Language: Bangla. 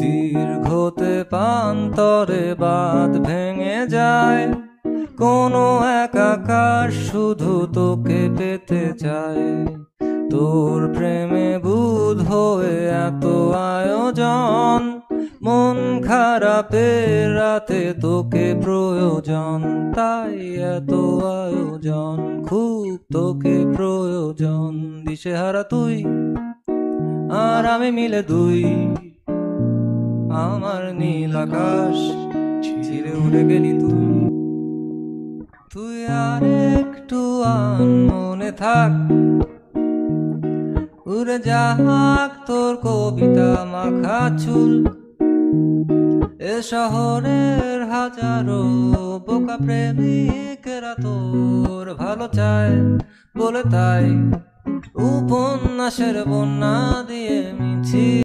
দীর্ঘতে প্রান্তরে বাঁধ ভেঙে যায়, কোনো এক আকাশ শুধু তোকে পেতে চায়। তোর প্রেমে বুধ হয়ে এত আয়োজন, মন খারাপের রাতে তোকে প্রয়োজন, তাই এত আয়োজন, খুব তোকে প্রয়োজন। দিশেহারা তুই আর আমি মিলে দুই, আমার নীল আকাশ ছিঁড়ে উড়ে গেলি তুই। তুই আর একটু মনে থাক, উড়ে যাক তোর কবিতা মাখা চুল। এ শহরের হাজারো বোকা প্রেমিকেরা তোর ভালো চায় বলে, তাই উপন্যাসের বন্যা দিয়ে মিছি